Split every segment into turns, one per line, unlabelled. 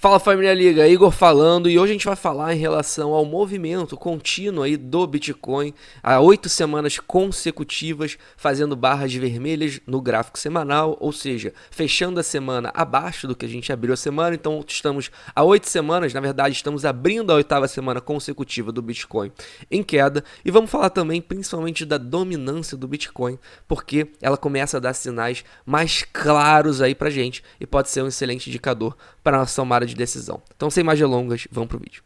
Fala família Liga, Igor falando, e hoje a gente vai falar em relação ao movimento contínuo aí do Bitcoin há 8 semanas consecutivas, fazendo barras vermelhas no gráfico semanal, ou seja, fechando a semana abaixo do que a gente abriu a semana. Então estamos há 8 semanas, na verdade estamos abrindo a 8ª semana consecutiva do Bitcoin em queda, e vamos falar também principalmente da dominância do Bitcoin, porque ela começa a dar sinais mais claros aí pra gente e pode ser um excelente indicador para a nossa tomada de decisão. Então, sem mais delongas, vamos pro vídeo.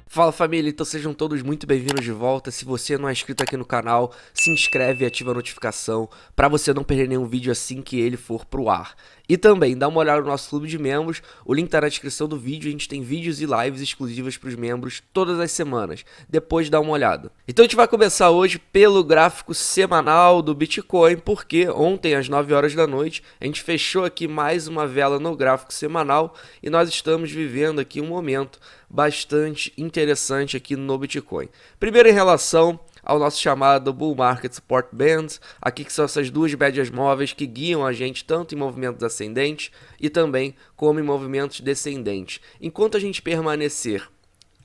Fala família, então sejam todos muito bem-vindos de volta. Se você não é inscrito aqui no canal, se inscreve e ativa a notificação para você não perder nenhum vídeo assim que ele for pro ar. E também dá uma olhada no nosso clube de membros, o link tá na descrição do vídeo, a gente tem vídeos e lives exclusivas para os membros todas as semanas. Depois dá uma olhada. Então a gente vai começar hoje pelo gráfico semanal do Bitcoin, porque ontem às 9 horas da noite a gente fechou aqui mais uma vela no gráfico semanal e nós estamos vivendo aqui um momento bastante interessante aqui no Bitcoin. Primeiro em relação ao nosso chamado Bull Market Support Bands, aqui que são essas duas médias móveis que guiam a gente tanto em movimentos ascendentes e também como em movimentos descendentes. Enquanto a gente permanecer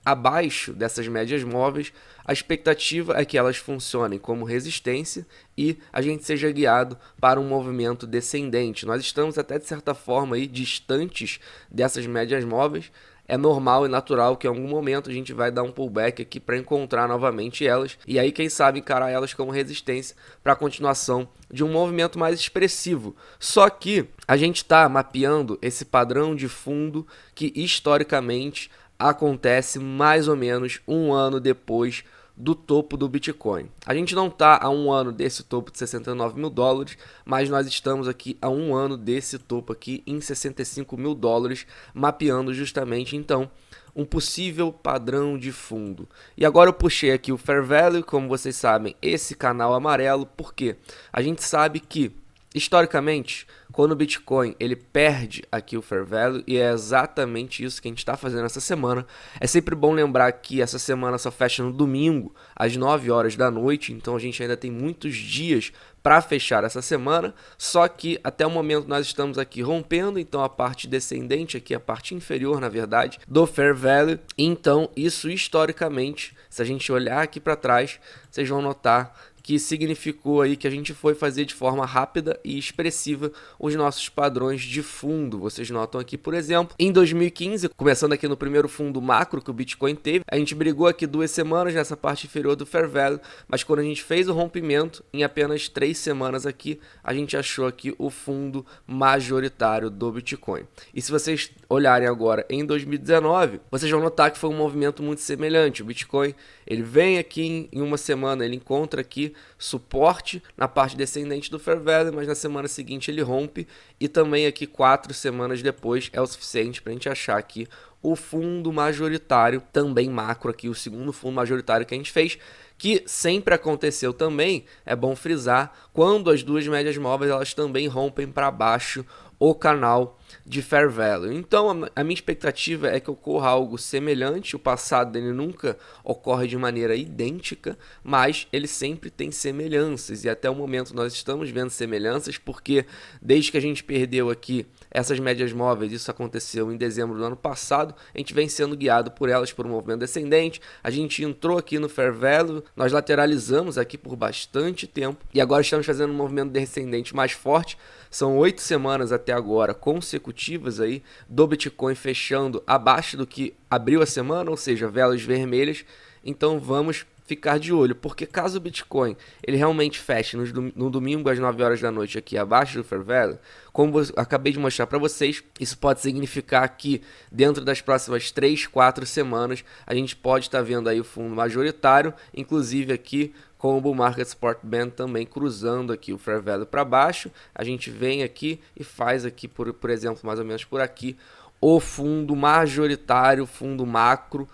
abaixo dessas médias móveis, a expectativa é que elas funcionem como resistência e a gente seja guiado para um movimento descendente. Nós estamos até de certa forma aí distantes dessas médias móveis. É normal e natural que em algum momento a gente vai dar um pullback aqui para encontrar novamente elas e aí quem sabe encarar elas como resistência para a continuação de um movimento mais expressivo. Só que a gente está mapeando esse padrão de fundo que historicamente acontece mais ou menos um ano depois do topo do Bitcoin. A gente não está há um ano desse topo de 69 mil dólares, mas nós estamos aqui há um ano desse topo aqui em 65 mil dólares, mapeando justamente então um possível padrão de fundo. E agora eu puxei aqui o Fair Value, como vocês sabem, esse canal amarelo, porque a gente sabe que historicamente, quando o Bitcoin ele perde aqui o Fair Value, e é exatamente isso que a gente está fazendo essa semana, é sempre bom lembrar que essa semana só fecha no domingo, às 9 horas da noite, então a gente ainda tem muitos dias para fechar essa semana, só que até o momento nós estamos aqui rompendo, então a parte descendente aqui, a parte inferior na verdade, do Fair Value, então isso historicamente, se a gente olhar aqui para trás, vocês vão notar que significou aí que a gente foi fazer de forma rápida e expressiva os nossos padrões de fundo. Vocês notam aqui, por exemplo, em 2015, começando aqui no primeiro fundo macro que o Bitcoin teve, a gente brigou aqui 2 semanas nessa parte inferior do Fair Value, mas quando a gente fez o rompimento, em apenas 3 semanas aqui, a gente achou aqui o fundo majoritário do Bitcoin. E se vocês olharem agora em 2019, vocês vão notar que foi um movimento muito semelhante. O Bitcoin, ele vem aqui em uma semana, ele encontra aqui suporte na parte descendente do Fair Value, mas na semana seguinte ele rompe e também aqui 4 semanas depois é o suficiente para a gente achar aqui o fundo majoritário, também macro aqui, o segundo fundo majoritário que a gente fez, que sempre aconteceu também, é bom frisar, quando as duas médias móveis elas também rompem para baixo o canal de Fair Value. Então a minha expectativa é que ocorra algo semelhante. O passado dele nunca ocorre de maneira idêntica, mas ele sempre tem semelhanças e até o momento nós estamos vendo semelhanças, porque desde que a gente perdeu aqui essas médias móveis, isso aconteceu em dezembro do ano passado, a gente vem sendo guiado por elas por um movimento descendente. A gente entrou aqui no Fair Value, nós lateralizamos aqui por bastante tempo e agora estamos fazendo um movimento descendente mais forte. São 8 semanas até agora consecutivas aí do Bitcoin fechando abaixo do que abriu a semana, ou seja, velas vermelhas. Então vamos ficar de olho, porque caso o Bitcoin ele realmente feche no domingo às 9 horas da noite aqui abaixo do Fair Value, como eu acabei de mostrar para vocês, isso pode significar que dentro das próximas 3, 4 semanas a gente pode estar vendo aí o fundo majoritário, inclusive aqui com o Bull Market Support Band também cruzando aqui o Fair Value para baixo. A gente vem aqui e faz aqui, por exemplo, mais ou menos por aqui, o fundo majoritário, fundo macro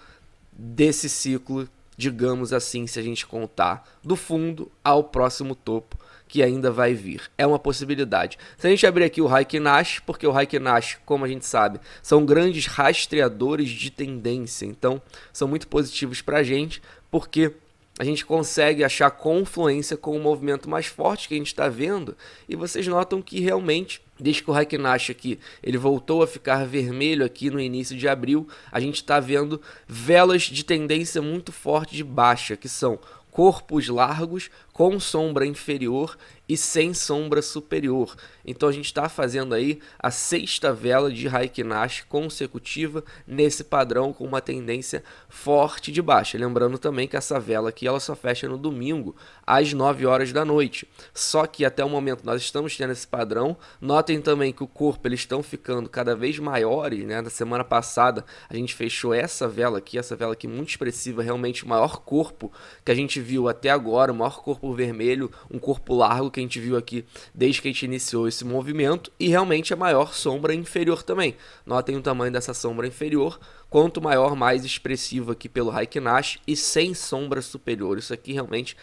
desse ciclo, digamos assim, se a gente contar do fundo ao próximo topo que ainda vai vir. É uma possibilidade. Se a gente abrir aqui o Heikin Nash, porque o Heikin Nash, como a gente sabe, são grandes rastreadores de tendência, então são muito positivos para a gente, porque a gente consegue achar confluência com o movimento mais forte que a gente está vendo, e vocês notam que realmente Desde que o Heikin Nash aqui, ele voltou a ficar vermelho aqui no início de abril, a gente está vendo velas de tendência muito forte de baixa, que são corpos largos com sombra inferior e sem sombra superior. Então a gente está fazendo aí a sexta vela de Heikin Nash consecutiva nesse padrão com uma tendência forte de baixa. Lembrando também que essa vela aqui ela só fecha no domingo às 9 horas da noite. Só que até o momento nós estamos tendo esse padrão. Notem também que o corpo eles estão ficando cada vez maiores, né? Na semana passada a gente fechou essa vela aqui muito expressiva, realmente o maior corpo que a gente viu até agora, o maior corpo vermelho, um corpo largo que a gente viu aqui desde que a gente iniciou esse movimento, e realmente a maior sombra inferior também. Notem o tamanho dessa sombra inferior, quanto maior, mais expressivo aqui pelo Heikin Nash e sem sombra superior. Isso aqui realmente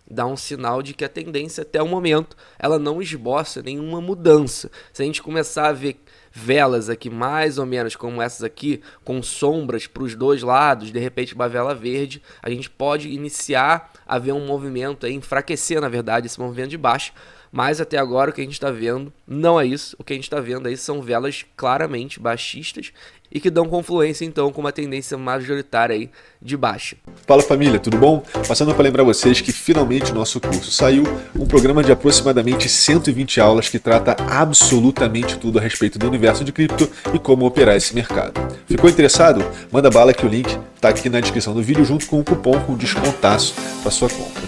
dá um sinal de que a tendência até o momento ela não esboça nenhuma mudança. Se a gente começar a ver velas aqui mais ou menos como essas aqui, com sombras para os dois lados, de repente uma vela verde, a gente pode iniciar a ver um movimento, aí, enfraquecer na verdade esse movimento de baixa, mas até agora o que a gente está vendo não é isso. O que a gente está vendo aí são velas claramente baixistas e que dão confluência então com uma tendência majoritária aí de baixa.
Fala família, tudo bom? Passando para lembrar vocês que finalmente nosso curso saiu, um programa de aproximadamente 120 aulas que trata absolutamente tudo a respeito do universo de cripto e como operar esse mercado. Ficou interessado? Manda bala que o link está aqui na descrição do vídeo junto com o cupom com descontaço para sua compra, tá?